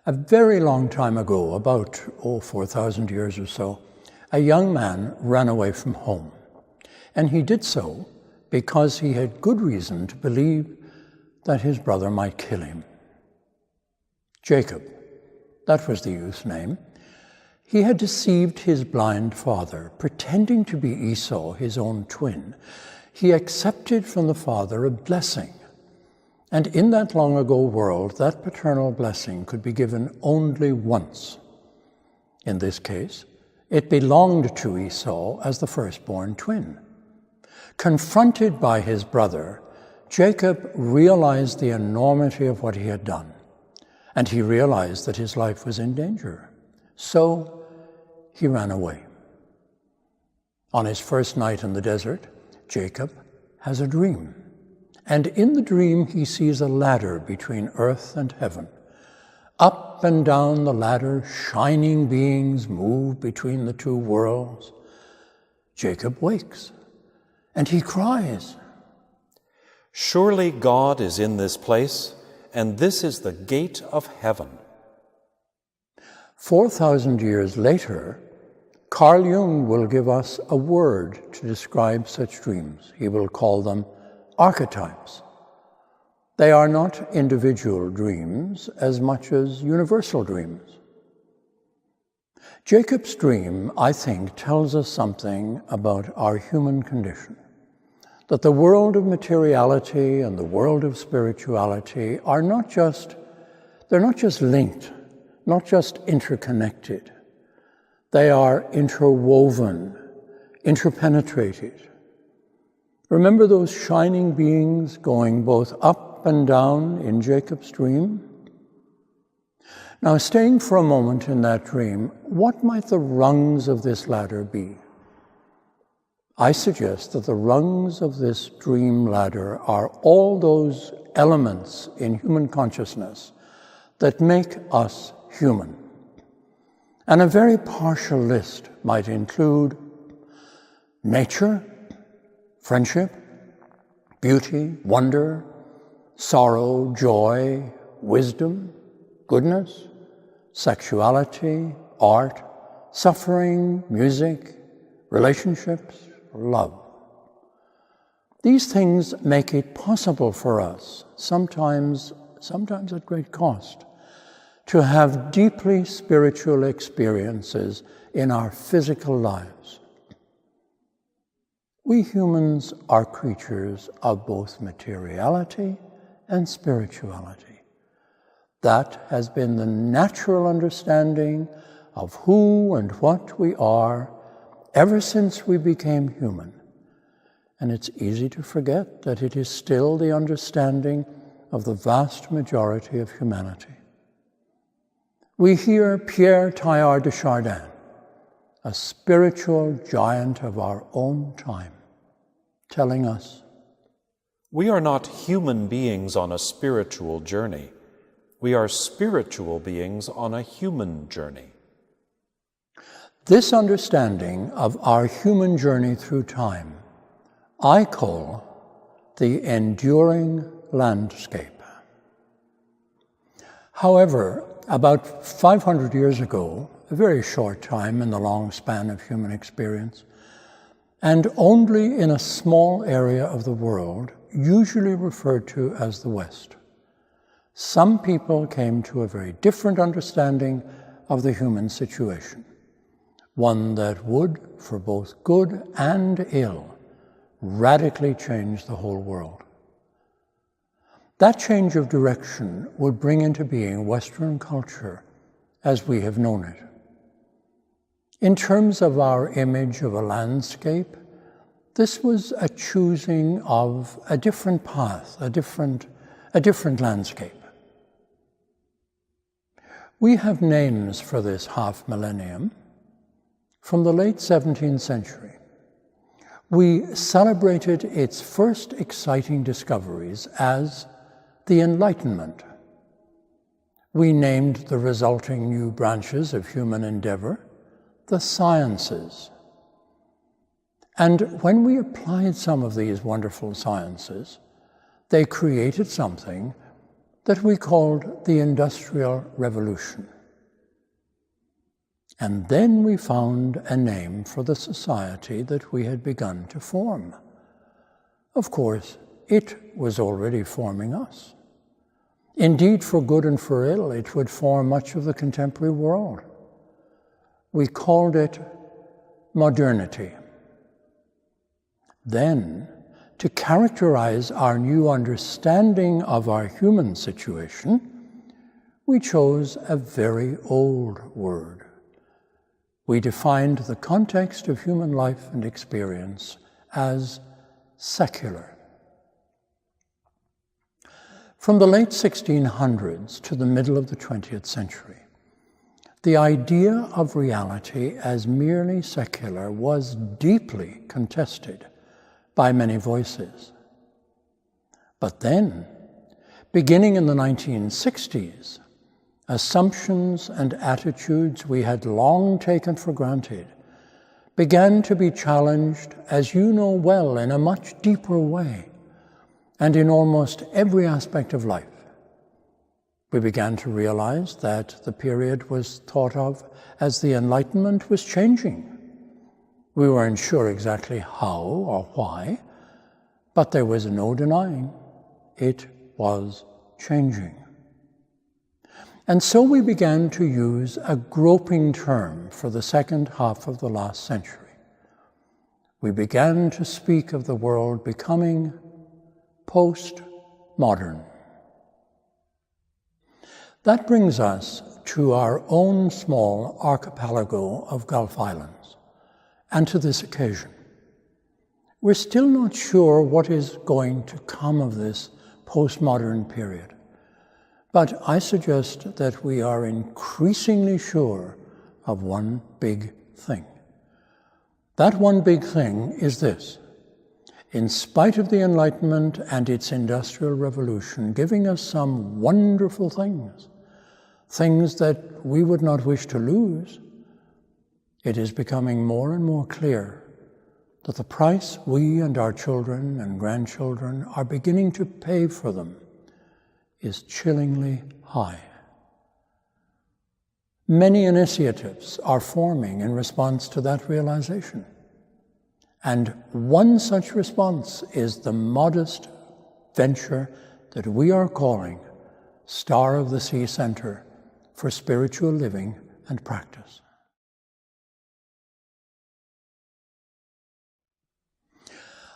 A very long time ago, about 4,000 years or so, a young man ran away from home. And he did so because he had good reason to believe that his brother might kill him. Jacob, that was the youth's name. He had deceived his blind father, pretending to be Esau, his own twin. He accepted from the father a blessing. And in that long ago world, that paternal blessing could be given only once. In this case, it belonged to Esau as the firstborn twin. Confronted by his brother, Jacob realized the enormity of what he had done, and he realized that his life was in danger. So he ran away. On his first night in the desert, Jacob has a dream. And in the dream, he sees a ladder between earth and heaven. Up and down the ladder, shining beings move between the two worlds. Jacob wakes, and he cries, "Surely God is in this place, and this is the gate of heaven." 4,000 years later, Carl Jung will give us a word to describe such dreams. He will call them archetypes. They are not individual dreams as much as universal dreams. Jacob's dream, I think, tells us something about our human condition. That the world of materiality and the world of spirituality are not just linked, not just interconnected. They are interwoven, interpenetrated. Remember those shining beings going both up and down in Jacob's dream? Now, staying for a moment in that dream, what might the rungs of this ladder be? I suggest that the rungs of this dream ladder are all those elements in human consciousness that make us human. And a very partial list might include nature, friendship, beauty, wonder, sorrow, joy, wisdom, goodness, sexuality, art, suffering, music, relationships, love. These things make it possible for us, sometimes at great cost, to have deeply spiritual experiences in our physical lives. We humans are creatures of both materiality and spirituality. That has been the natural understanding of who and what we are ever since we became human. And it's easy to forget that it is still the understanding of the vast majority of humanity. We hear Pierre Teilhard de Chardin, a spiritual giant of our own time, telling us, "We are not human beings on a spiritual journey. We are spiritual beings on a human journey." This understanding of our human journey through time, I call the enduring landscape. However, about 500 years ago, a very short time in the long span of human experience, and only in a small area of the world, usually referred to as the West, some people came to a very different understanding of the human situation, one that would, for both good and ill, radically change the whole world. That change of direction would bring into being Western culture as we have known it. In terms of our image of a landscape, this was a choosing of a different path, a different landscape. We have names for this half millennium from the late 17th century. We celebrated its first exciting discoveries as the Enlightenment. We named the resulting new branches of human endeavor the sciences. And when we applied some of these wonderful sciences, they created something that we called the Industrial Revolution. And then we found a name for the society that we had begun to form. Of course, it was already forming us. Indeed, for good and for ill, it would form much of the contemporary world. We called it modernity. Then, to characterize our new understanding of our human situation, we chose a very old word. We defined the context of human life and experience as secular. From the late 1600s to the middle of the 20th century, the idea of reality as merely secular was deeply contested by many voices. But then, beginning in the 1960s, assumptions and attitudes we had long taken for granted began to be challenged, as you know well, in a much deeper way, and in almost every aspect of life. We began to realize that the period was thought of as the Enlightenment was changing. We weren't sure exactly how or why, but there was no denying it was changing. And so we began to use a groping term for the second half of the last century. We began to speak of the world becoming post-modern. That brings us to our own small archipelago of Gulf Islands, and to this occasion. We're still not sure what is going to come of this postmodern period, but I suggest that we are increasingly sure of one big thing. That one big thing is this: in spite of the Enlightenment and its Industrial Revolution giving us some wonderful things that we would not wish to lose, it is becoming more and more clear that the price we and our children and grandchildren are beginning to pay for them is chillingly high. Many initiatives are forming in response to that realization. And one such response is the modest venture that we are calling Star of the Sea Center for Spiritual Living and Practice.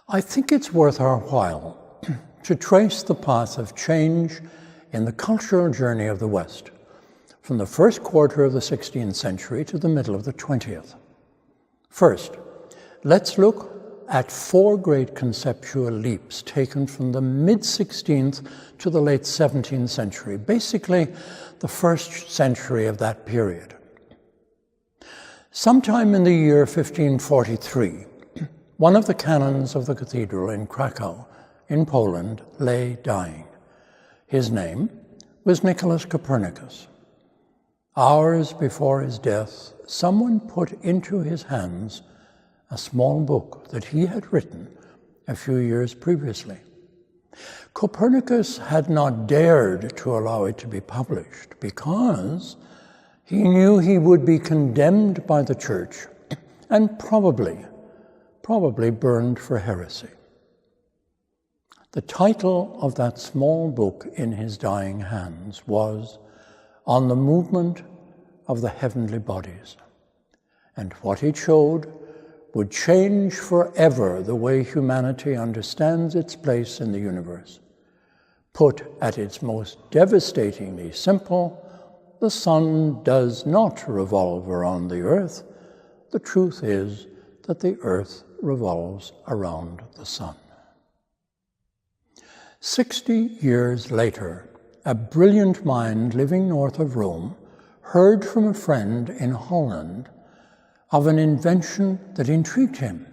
I think it's worth our while to trace the path of change in the cultural journey of the West, from the first quarter of the 16th century to the middle of the 20th. First, let's look at four great conceptual leaps taken from the mid-16th to the late 17th century, basically the first century of that period. Sometime in the year 1543, one of the canons of the cathedral in Krakow, in Poland, lay dying. His name was Nicholas Copernicus. Hours before his death, someone put into his hands a small book that he had written a few years previously. Copernicus had not dared to allow it to be published because he knew he would be condemned by the church and probably burned for heresy. The title of that small book in his dying hands was On the Movement of the Heavenly Bodies, and what it showed would change forever the way humanity understands its place in the universe. Put at its most devastatingly simple, the sun does not revolve around the earth. The truth is that the earth revolves around the sun. 60 years later, a brilliant mind living north of Rome heard from a friend in Holland of an invention that intrigued him.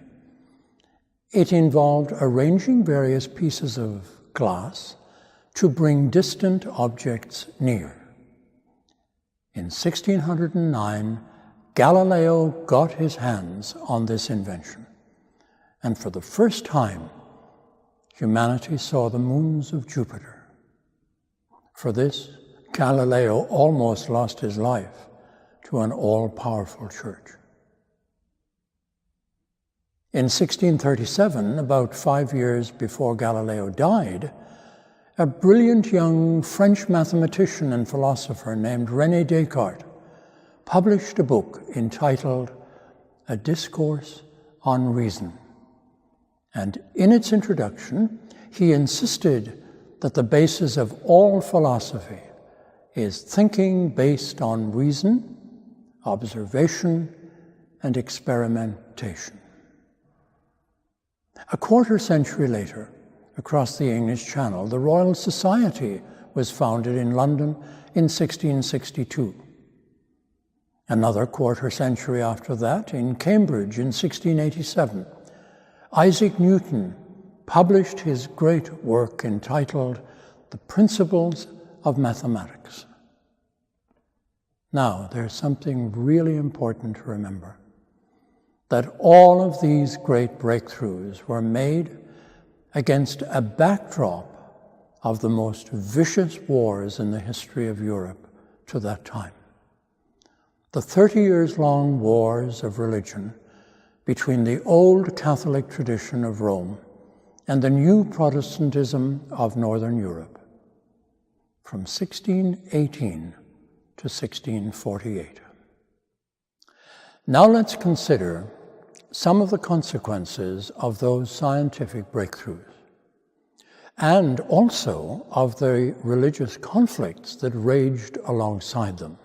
It involved arranging various pieces of glass to bring distant objects near. In 1609, Galileo got his hands on this invention, and for the first time, humanity saw the moons of Jupiter. For this, Galileo almost lost his life to an all-powerful church. In 1637, about 5 years before Galileo died, a brilliant young French mathematician and philosopher named René Descartes published a book entitled A Discourse on Reason. And in its introduction, he insisted that the basis of all philosophy is thinking based on reason, observation, and experimentation. A quarter century later, across the English Channel, the Royal Society was founded in London in 1662. Another quarter century after that, in Cambridge in 1687, Isaac Newton published his great work entitled The Principles of Mathematics. Now, there's something really important to remember, that all of these great breakthroughs were made against a backdrop of the most vicious wars in the history of Europe to that time. The 30 years long wars of religion between the old Catholic tradition of Rome and the new Protestantism of Northern Europe, from 1618 to 1648. Now let's consider some of the consequences of those scientific breakthroughs, and also of the religious conflicts that raged alongside them.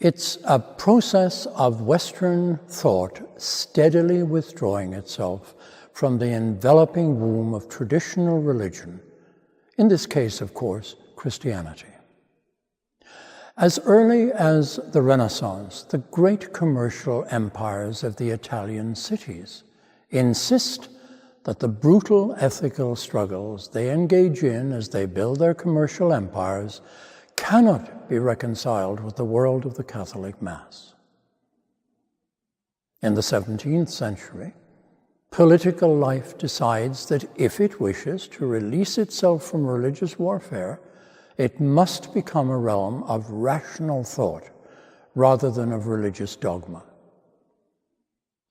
It's a process of Western thought steadily withdrawing itself from the enveloping womb of traditional religion, in this case, of course, Christianity. As early as the Renaissance, the great commercial empires of the Italian cities insist that the brutal ethical struggles they engage in as they build their commercial empires cannot be reconciled with the world of the Catholic Mass. In the 17th century, political life decides that if it wishes to release itself from religious warfare, it must become a realm of rational thought rather than of religious dogma.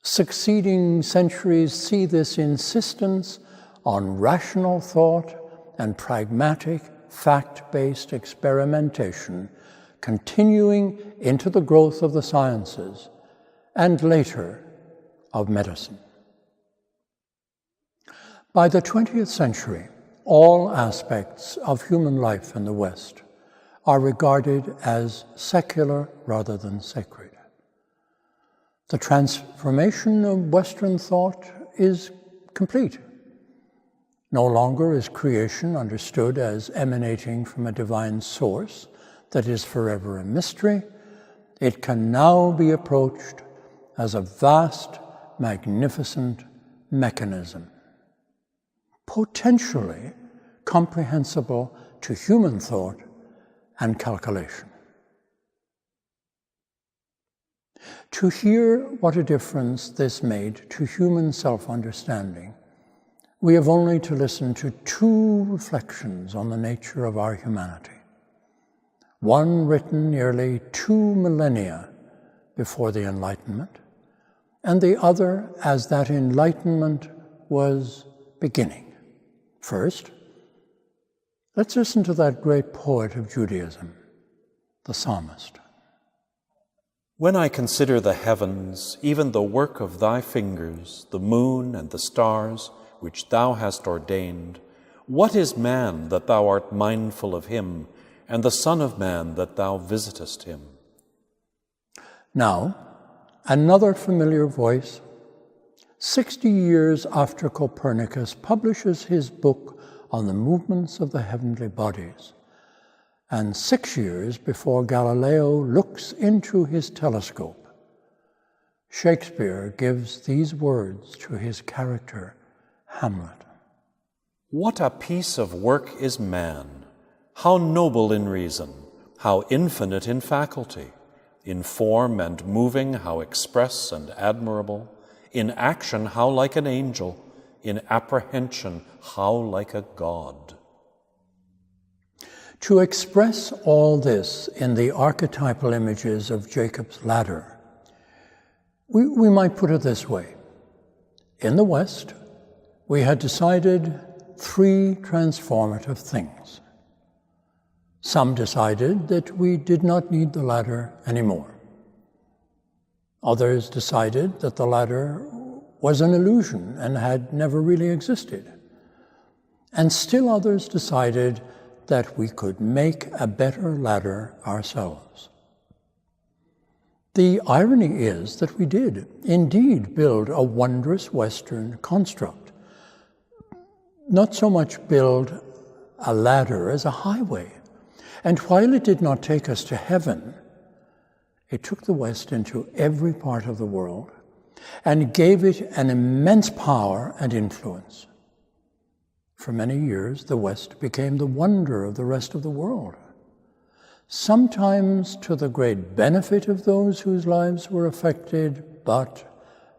Succeeding centuries see this insistence on rational thought and pragmatic, fact-based experimentation continuing into the growth of the sciences and later of medicine. By the 20th century, all aspects of human life in the West are regarded as secular rather than sacred. The transformation of Western thought is complete. No longer is creation understood as emanating from a divine source that is forever a mystery. It can now be approached as a vast, magnificent mechanism, potentially comprehensible to human thought and calculation. To hear what a difference this made to human self-understanding, we have only to listen to two reflections on the nature of our humanity. One written nearly 2 millennia before the Enlightenment, and the other as that Enlightenment was beginning. First, let's listen to that great poet of Judaism, the psalmist. When I consider the heavens, even the work of thy fingers, the moon and the stars, which thou hast ordained, what is man that thou art mindful of him, and the Son of Man that thou visitest him? Now, another familiar voice, 60 years after Copernicus publishes his book on the movements of the heavenly bodies, and 6 years before Galileo looks into his telescope, Shakespeare gives these words to his character, Hamlet. What a piece of work is man! How noble in reason, how infinite in faculty, in form and moving how express and admirable, in action how like an angel, in apprehension how like a god. To express all this in the archetypal images of Jacob's ladder, we might put it this way. In the West, we had decided 3 transformative things. Some decided that we did not need the ladder anymore. Others decided that the ladder was an illusion and had never really existed. And still others decided that we could make a better ladder ourselves. The irony is that we did indeed build a wondrous Western construct. Not so much build a ladder as a highway. And while it did not take us to heaven, it took the West into every part of the world and gave it an immense power and influence. For many years, the West became the wonder of the rest of the world, sometimes to the great benefit of those whose lives were affected, but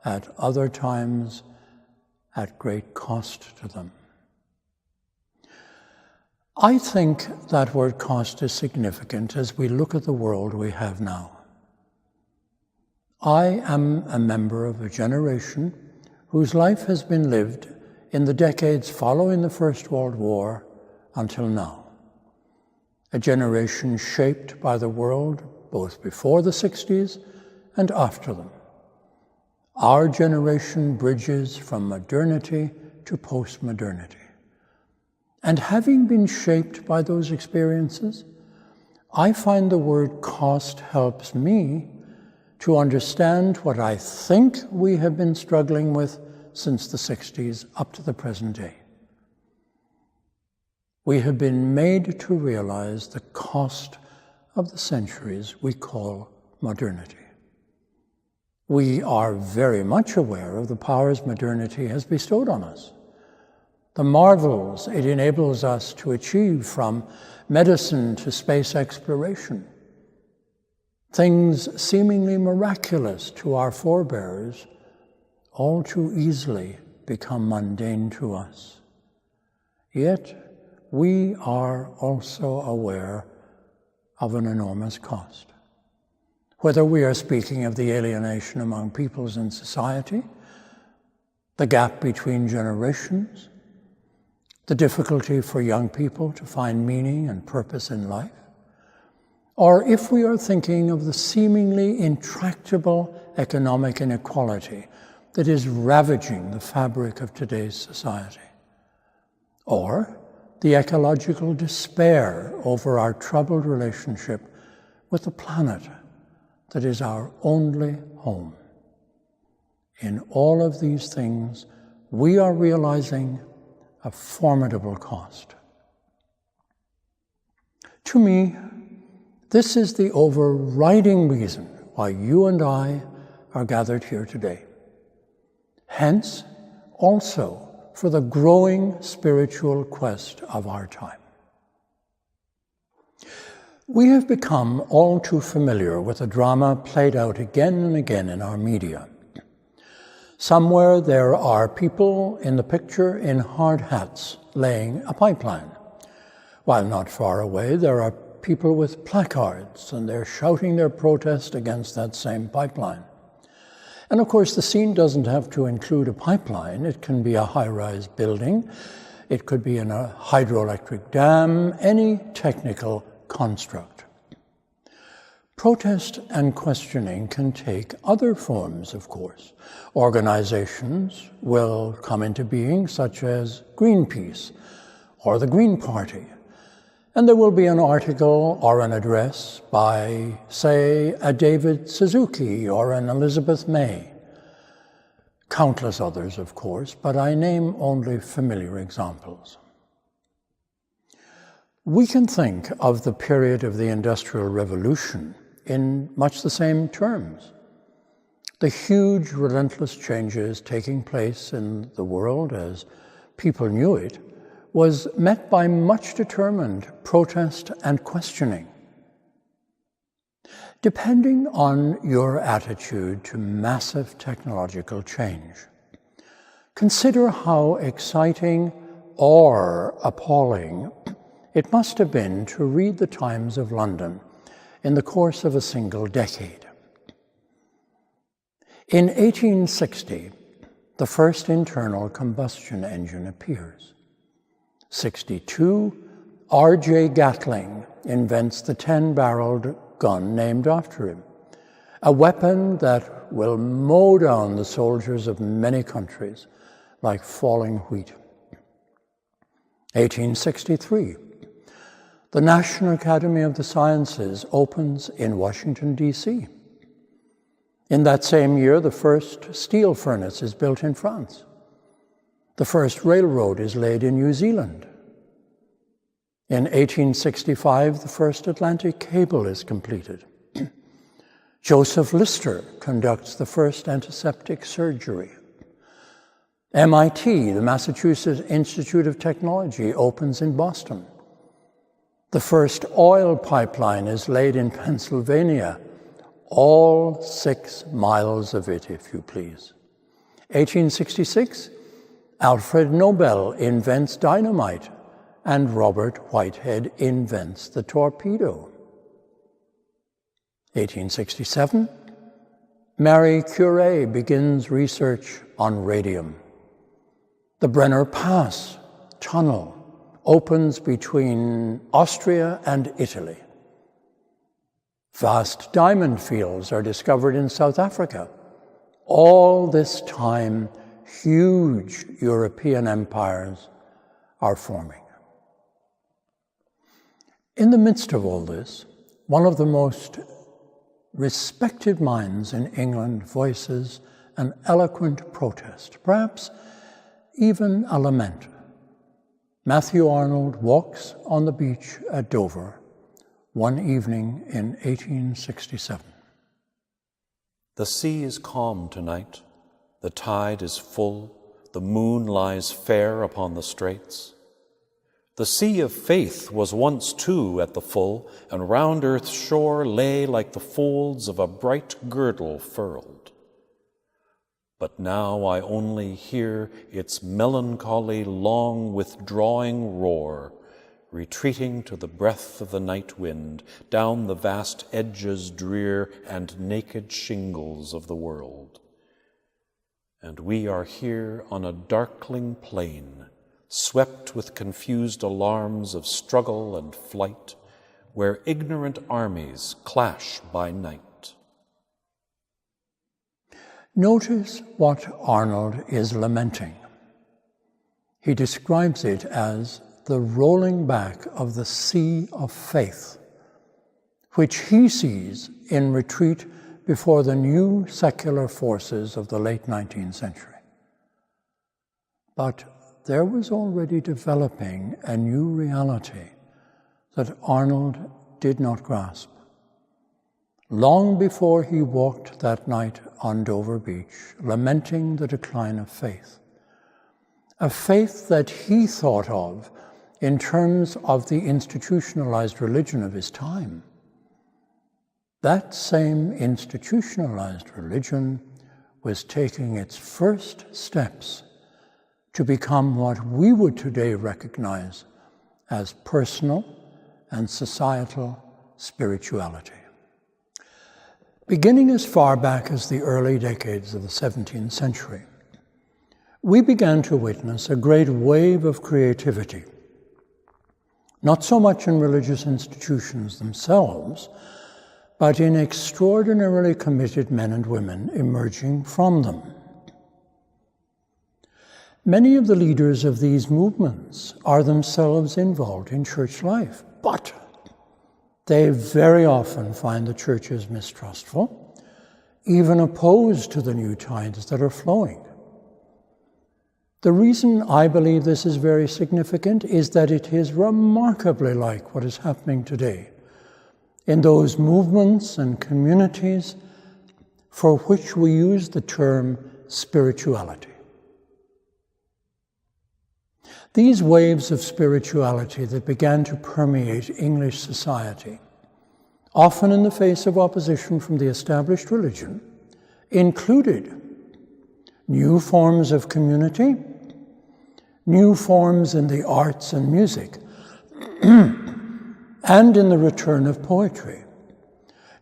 at other times at great cost to them. I think that word cost is significant as we look at the world we have now. I am a member of a generation whose life has been lived in the decades following the First World War until now. A generation shaped by the world both before the 60s and after them. Our generation bridges from modernity to post-modernity. And having been shaped by those experiences, I find the word cost helps me to understand what I think we have been struggling with since the 60s up to the present day. We have been made to realize the cost of the centuries we call modernity. We are very much aware of the powers modernity has bestowed on us, the marvels it enables us to achieve, from medicine to space exploration. Things seemingly miraculous to our forebears all too easily become mundane to us. Yet, we are also aware of an enormous cost. Whether we are speaking of the alienation among peoples in society, the gap between generations, the difficulty for young people to find meaning and purpose in life, or if we are thinking of the seemingly intractable economic inequality that is ravaging the fabric of today's society, or the ecological despair over our troubled relationship with the planet that is our only home. In all of these things, we are realizing a formidable cost. To me, this is the overriding reason why you and I are gathered here today. Hence, also, for the growing spiritual quest of our time. We have become all too familiar with a drama played out again and again in our media. Somewhere there are people in the picture in hard hats laying a pipeline, while not far away there are people with placards and they're shouting their protest against that same pipeline. And of course, the scene doesn't have to include a pipeline. It can be a high-rise building. It could be in a hydroelectric dam, any technical construct. Protest and questioning can take other forms, of course. Organizations will come into being, such as Greenpeace or the Green Party. And there will be an article or an address by, say, a David Suzuki or an Elizabeth May. Countless others, of course, but I name only familiar examples. We can think of the period of the Industrial Revolution in much the same terms. The huge, relentless changes taking place in the world as people knew it was met by much determined protest and questioning. Depending on your attitude to massive technological change, consider how exciting or appalling it must have been to read the Times of London in the course of a single decade. In 1860, the first internal combustion engine appears. 62, R.J. Gatling invents the 10-barreled gun named after him, a weapon that will mow down the soldiers of many countries like falling wheat. 1863, the National Academy of the Sciences opens in Washington, D.C. In that same year, the first steel furnace is built in France. The first railroad is laid in New Zealand. In 1865, the first Atlantic cable is completed. Joseph Lister conducts the first antiseptic surgery. MIT, the Massachusetts Institute of Technology, opens in Boston. The first oil pipeline is laid in Pennsylvania, all 6 miles of it, if you please. 1866, Alfred Nobel invents dynamite, and Robert Whitehead invents the torpedo. 1867, Marie Curie begins research on radium. The Brenner Pass tunnel opens between Austria and Italy. Vast diamond fields are discovered in South Africa. All this time, huge European empires are forming. In the midst of all this, one of the most respected minds in England voices an eloquent protest, perhaps even a lament. Matthew Arnold walks on the beach at Dover one evening in 1867. The sea is calm tonight, the tide is full, the moon lies fair upon the straits. The sea of faith was once too at the full, and round earth's shore lay like the folds of a bright girdle furled. But now I only hear its melancholy, long withdrawing roar, retreating to the breath of the night wind down the vast edges drear and naked shingles of the world. And we are here on a darkling plain, swept with confused alarms of struggle and flight, where ignorant armies clash by night. Notice what Arnold is lamenting. He describes it as the rolling back of the sea of faith, which he sees in retreat before the new secular forces of the late 19th century. But there was already developing a new reality that Arnold did not grasp. Long before he walked that night on Dover Beach, lamenting the decline of faith, a faith that he thought of in terms of the institutionalized religion of his time. That same institutionalized religion was taking its first steps to become what we would today recognize as personal and societal spirituality. Beginning as far back as the early decades of the 17th century, we began to witness a great wave of creativity, not so much in religious institutions themselves, but in extraordinarily committed men and women emerging from them. Many of the leaders of these movements are themselves involved in church life, but they very often find the churches mistrustful, even opposed to the new tides that are flowing. The reason I believe this is very significant is that it is remarkably like what is happening today in those movements and communities for which we use the term spirituality. These waves of spirituality that began to permeate English society, often in the face of opposition from the established religion, included new forms of community, new forms in the arts and music, and in the return of poetry,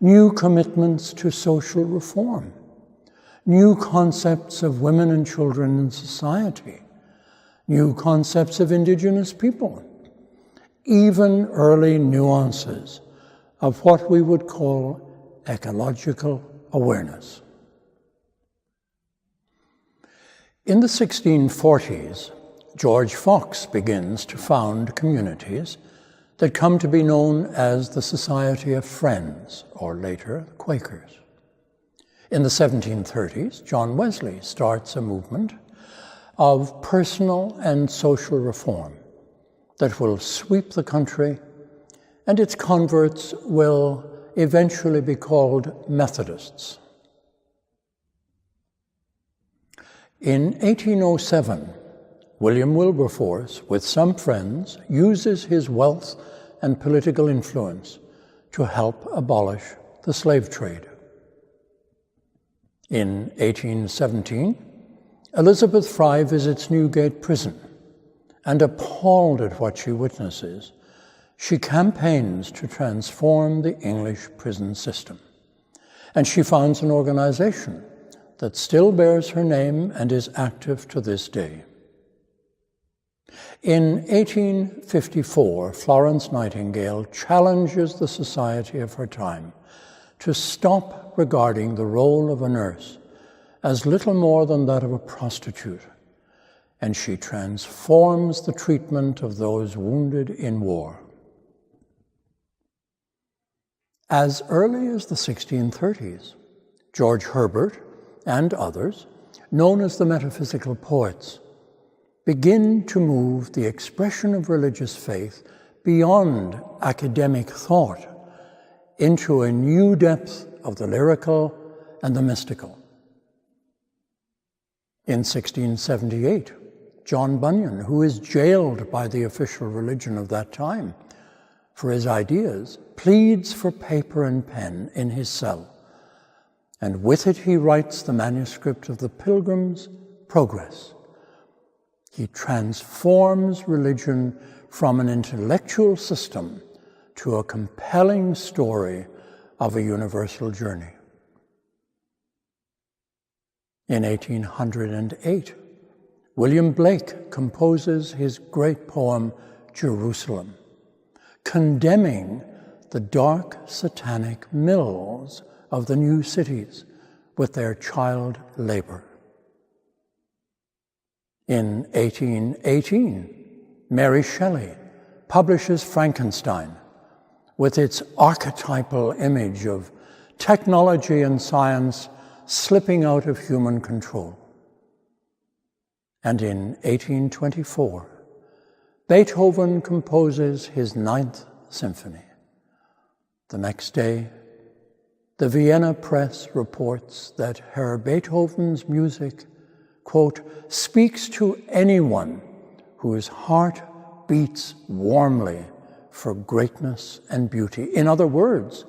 new commitments to social reform, new concepts of women and children in society, new concepts of indigenous people, even early nuances of what we would call ecological awareness. In the 1640s, George Fox begins to found communities that come to be known as the Society of Friends, or later, the Quakers. In the 1730s, John Wesley starts a movement of personal and social reform that will sweep the country, and its converts will eventually be called Methodists. In 1807, William Wilberforce, with some friends, uses his wealth and political influence to help abolish the slave trade. In 1817, Elizabeth Fry visits Newgate Prison, and appalled at what she witnesses, she campaigns to transform the English prison system. And she founds an organization that still bears her name and is active to this day. In 1854, Florence Nightingale challenges the society of her time to stop regarding the role of a nurse as little more than that of a prostitute, and she transforms the treatment of those wounded in war. As early as the 1630s, George Herbert and others, known as the metaphysical poets, begin to move the expression of religious faith beyond academic thought into a new depth of the lyrical and the mystical. In 1678, John Bunyan, who is jailed by the official religion of that time for his ideas, pleads for paper and pen in his cell, and with it he writes the manuscript of the Pilgrim's Progress. He transforms religion from an intellectual system to a compelling story of a universal journey. In 1808, William Blake composes his great poem, Jerusalem, condemning the dark satanic mills of the new cities with their child labor. In 1818, Mary Shelley publishes Frankenstein with its archetypal image of technology and science slipping out of human control. And in 1824, Beethoven composes his Ninth Symphony. The next day, the Vienna press reports that Herr Beethoven's music, quote, speaks to anyone whose heart beats warmly for greatness and beauty. In other words,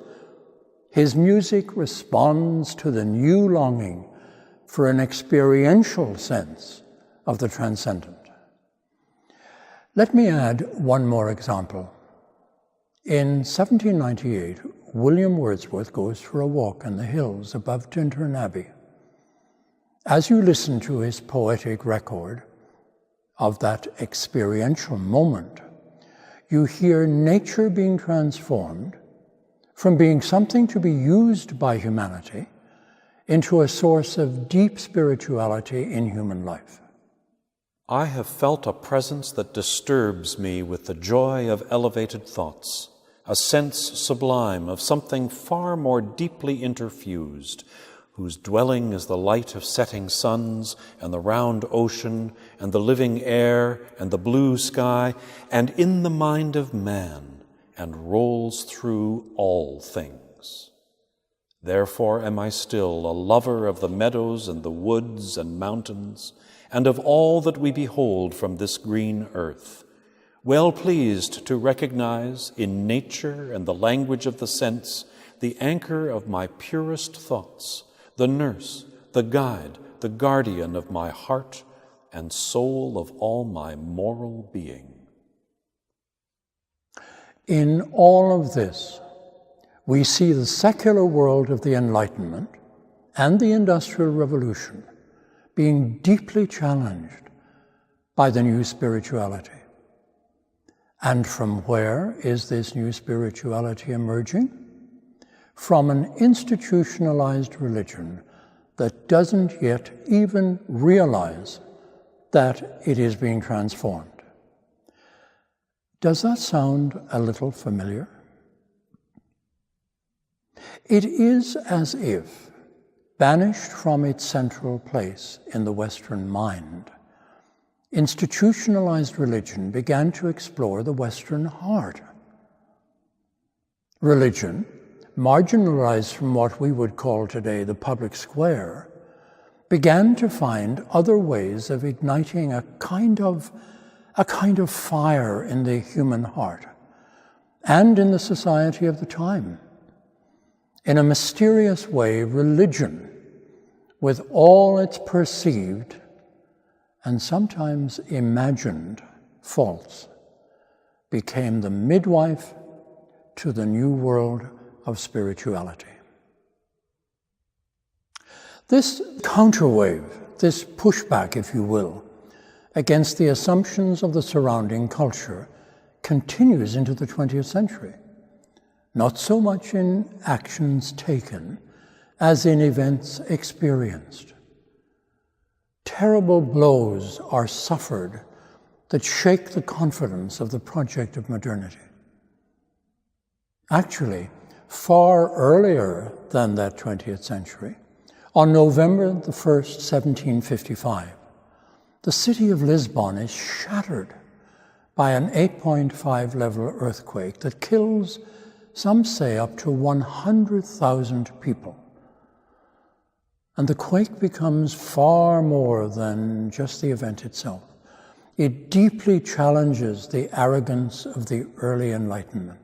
his music responds to the new longing for an experiential sense of the transcendent. Let me add one more example. In 1798, William Wordsworth goes for a walk in the hills above Tintern Abbey. As you listen to his poetic record of that experiential moment, you hear nature being transformed from being something to be used by humanity into a source of deep spirituality in human life. I have felt a presence that disturbs me with the joy of elevated thoughts, a sense sublime of something far more deeply interfused, whose dwelling is the light of setting suns and the round ocean and the living air and the blue sky, and in the mind of man, and rolls through all things. Therefore am I still a lover of the meadows and the woods and mountains, and of all that we behold from this green earth, well pleased to recognize in nature and the language of the sense the anchor of my purest thoughts, the nurse, the guide, the guardian of my heart and soul of all my moral being. In all of this, we see the secular world of the Enlightenment and the Industrial Revolution being deeply challenged by the new spirituality. And from where is this new spirituality emerging? From an institutionalized religion that doesn't yet even realize that it is being transformed. Does that sound a little familiar? It is as if, banished from its central place in the Western mind, institutionalized religion began to explore the Western heart. Religion, marginalized from what we would call today the public square, began to find other ways of igniting a kind of fire in the human heart and in the society of the time. In a mysterious way, religion, with all its perceived and sometimes imagined faults, became the midwife to the new world of spirituality. This counterwave, this pushback, if you will, against the assumptions of the surrounding culture continues into the 20th century. Not so much in actions taken as in events experienced. Terrible blows are suffered that shake the confidence of the project of modernity. Actually, far earlier than that 20th century, on November the 1st, 1755, the city of Lisbon is shattered by an 8.5 level earthquake that kills, some say, up to 100,000 people. And the quake becomes far more than just the event itself. It deeply challenges the arrogance of the early Enlightenment,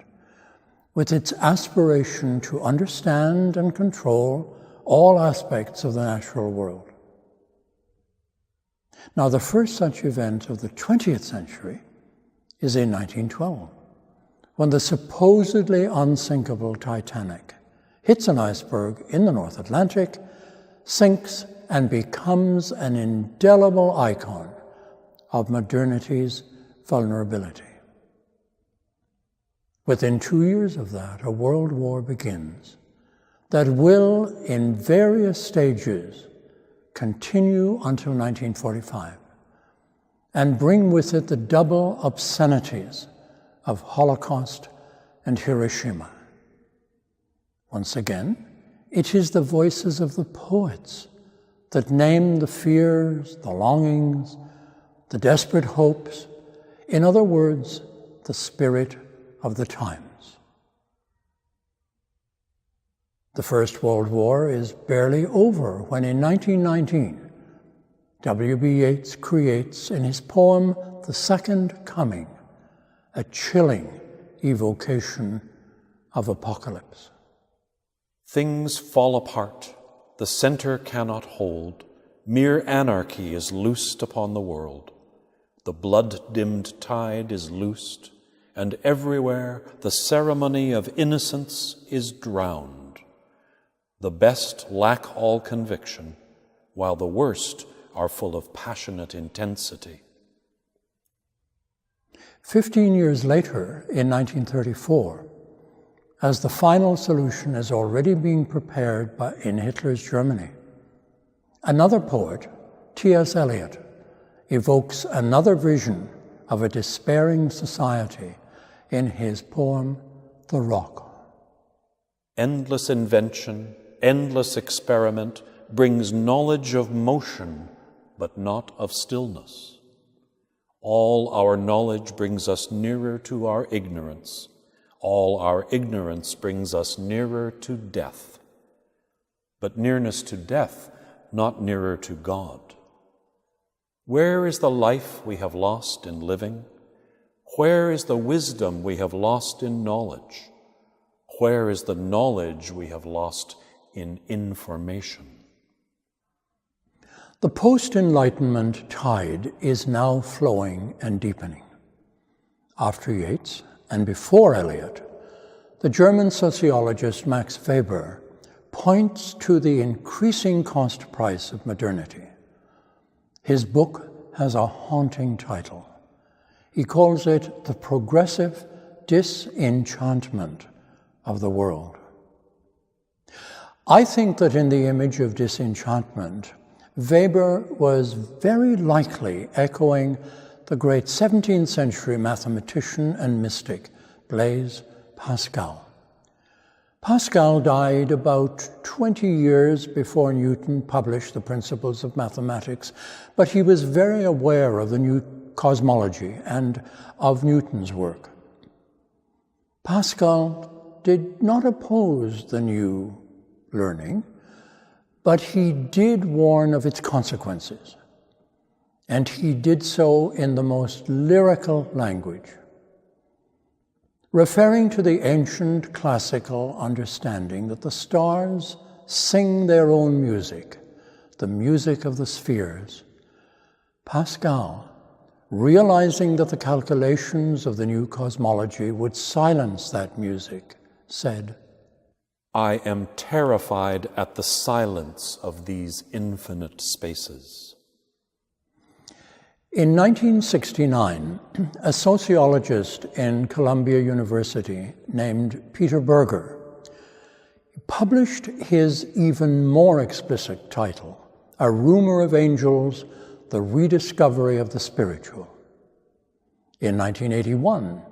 with its aspiration to understand and control all aspects of the natural world. Now, the first such event of the 20th century is in 1912, when the supposedly unsinkable Titanic hits an iceberg in the North Atlantic, sinks, and becomes an indelible icon of modernity's vulnerability. Within 2 years of that, a world war begins that will, in various stages, continue until 1945 and bring with it the double obscenities of Holocaust and Hiroshima. Once again, it is the voices of the poets that name the fears, the longings, the desperate hopes, in other words, the spirit of the times. The First World War is barely over when in 1919, W.B. Yeats creates in his poem, The Second Coming, a chilling evocation of apocalypse. Things fall apart, the center cannot hold, mere anarchy is loosed upon the world. The blood-dimmed tide is loosed, and everywhere the ceremony of innocence is drowned. The best lack all conviction, while the worst are full of passionate intensity. 15 years later, in 1934, as the final solution is already being prepared in Hitler's Germany, another poet, T.S. Eliot, evokes another vision of a despairing society in his poem, The Rock. Endless invention, endless experiment brings knowledge of motion, but not of stillness. All our knowledge brings us nearer to our ignorance. All our ignorance brings us nearer to death. But nearness to death, not nearer to God. Where is the life we have lost in living? Where is the wisdom we have lost in knowledge? Where is the knowledge we have lost in information? The post-Enlightenment tide is now flowing and deepening. After Yeats and before Eliot, the German sociologist Max Weber points to the increasing cost price of modernity. His book has a haunting title. He calls it The Progressive Disenchantment of the World. I think that in the image of disenchantment, Weber was very likely echoing the great 17th century mathematician and mystic Blaise Pascal. Pascal died about 20 years before Newton published the Principles of Mathematics, but he was very aware of the new cosmology and of Newton's work. Pascal did not oppose the new learning, but he did warn of its consequences, and he did so in the most lyrical language. Referring to the ancient classical understanding that the stars sing their own music, the music of the spheres, Pascal, realizing that the calculations of the new cosmology would silence that music, said, "I am terrified at the silence of these infinite spaces." In 1969, a sociologist in Columbia University named Peter Berger published his even more explicit title, A Rumor of Angels, The Rediscovery of the Spiritual. In 1981,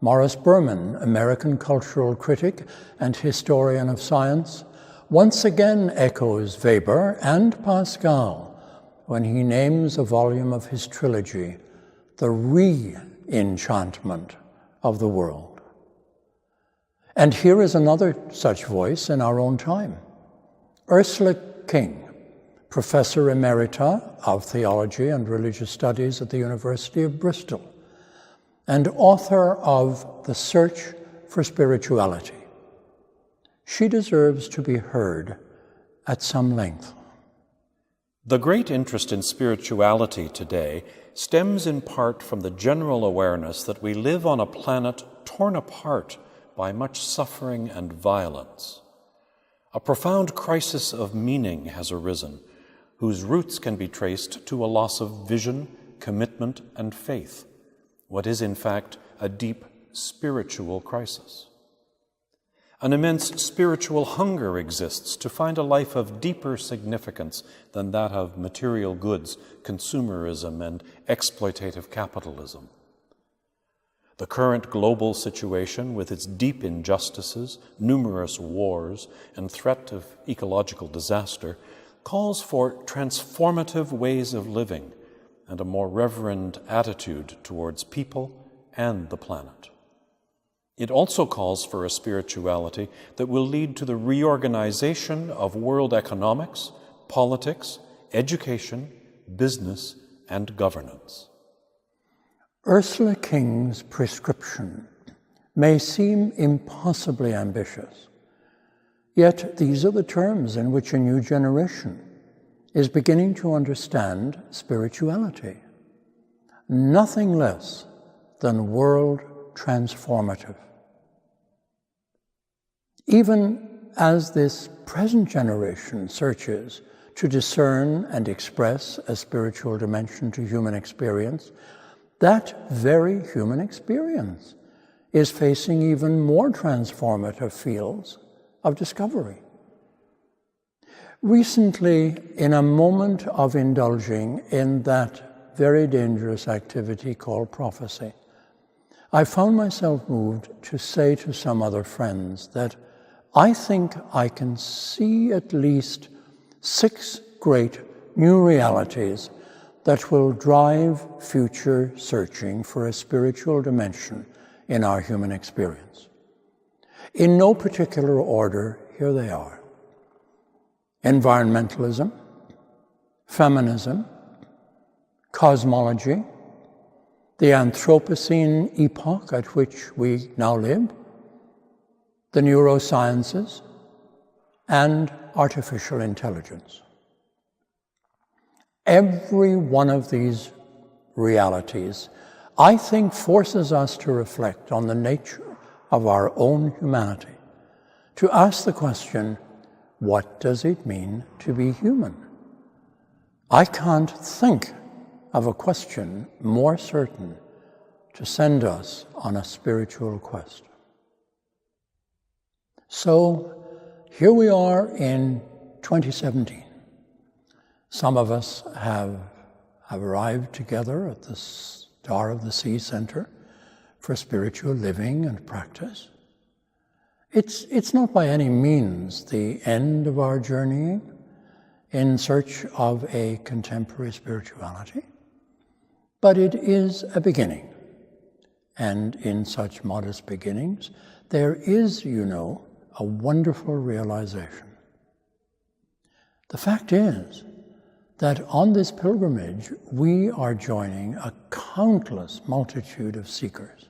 Morris Berman, American cultural critic and historian of science, once again echoes Weber and Pascal when he names a volume of his trilogy, The Re-Enchantment of the World. And here is another such voice in our own time. Ursula King, Professor Emerita of Theology and Religious Studies at the University of Bristol, and author of The Search for Spirituality. She deserves to be heard at some length. The great interest in spirituality today stems in part from the general awareness that we live on a planet torn apart by much suffering and violence. A profound crisis of meaning has arisen, whose roots can be traced to a loss of vision, commitment, and faith, what is in fact a deep spiritual crisis. An immense spiritual hunger exists to find a life of deeper significance than that of material goods, consumerism, and exploitative capitalism. The current global situation, with its deep injustices, numerous wars, and threat of ecological disaster, calls for transformative ways of living and a more reverent attitude towards people and the planet. It also calls for a spirituality that will lead to the reorganization of world economics, politics, education, business, and governance. Ursula King's prescription may seem impossibly ambitious, yet these are the terms in which a new generation is beginning to understand spirituality. Nothing less than world transformative. Even as this present generation searches to discern and express a spiritual dimension to human experience, that very human experience is facing even more transformative fields of discovery. Recently, in a moment of indulging in that very dangerous activity called prophecy, I found myself moved to say to some other friends that I think I can see at least 6 great new realities that will drive future searching for a spiritual dimension in our human experience. In no particular order, here they are: environmentalism, feminism, cosmology, the Anthropocene epoch at which we now live, the neurosciences, and artificial intelligence. Every one of these realities I think forces us to reflect on the nature of our own humanity, to ask the question, what does it mean to be human? I can't think of a question more certain to send us on a spiritual quest. So here we are in 2017. Some of us have arrived together at the Star of the Sea Center for spiritual living and practice. It's not by any means the end of our journeying in search of a contemporary spirituality, but it is a beginning. And in such modest beginnings, there is, a wonderful realization. The fact is that on this pilgrimage, we are joining a countless multitude of seekers.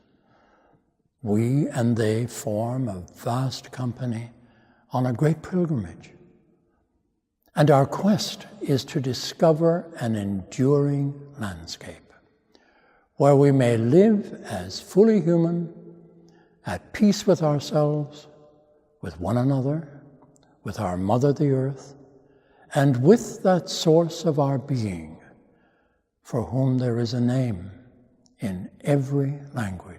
We and they form a vast company on a great pilgrimage. And our quest is to discover an enduring landscape where we may live as fully human, at peace with ourselves, with one another, with our Mother the Earth, and with that source of our being, for whom there is a name in every language.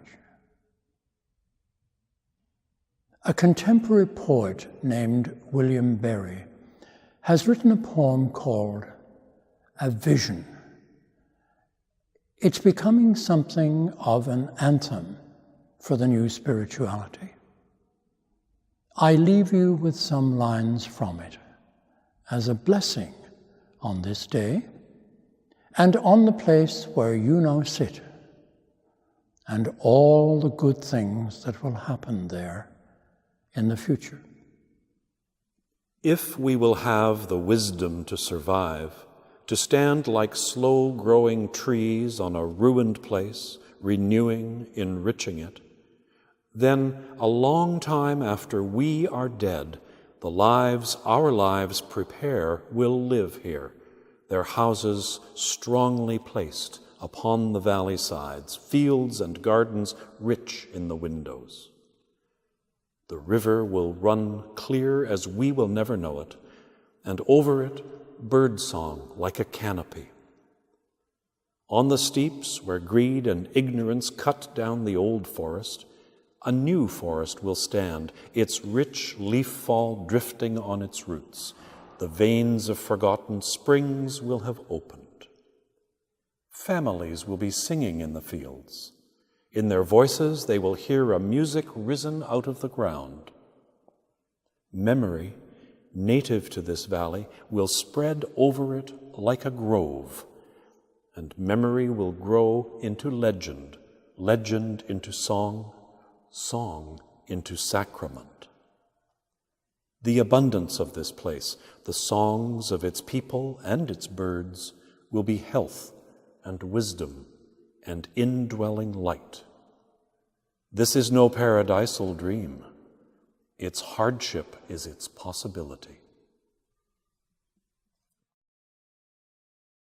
A contemporary poet named William Berry has written a poem called A Vision. It's becoming something of an anthem for the new spirituality. I leave you with some lines from it as a blessing on this day and on the place where you now sit, and all the good things that will happen there in the future. If we will have the wisdom to survive, to stand like slow-growing trees on a ruined place, renewing, enriching it, then a long time after we are dead, the lives our lives prepare will live here, their houses strongly placed upon the valley sides, fields and gardens rich in the windows. The river will run clear as we will never know it, and over it birdsong like a canopy. On the steeps where greed and ignorance cut down the old forest, a new forest will stand, its rich leaf fall drifting on its roots. The veins of forgotten springs will have opened. Families will be singing in the fields. In their voices they will hear a music risen out of the ground. Memory, native to this valley, will spread over it like a grove, and memory will grow into legend, legend into song, song into sacrament. The abundance of this place, the songs of its people and its birds, will be health and wisdom and indwelling light. This is no paradisal dream. Its hardship is its possibility.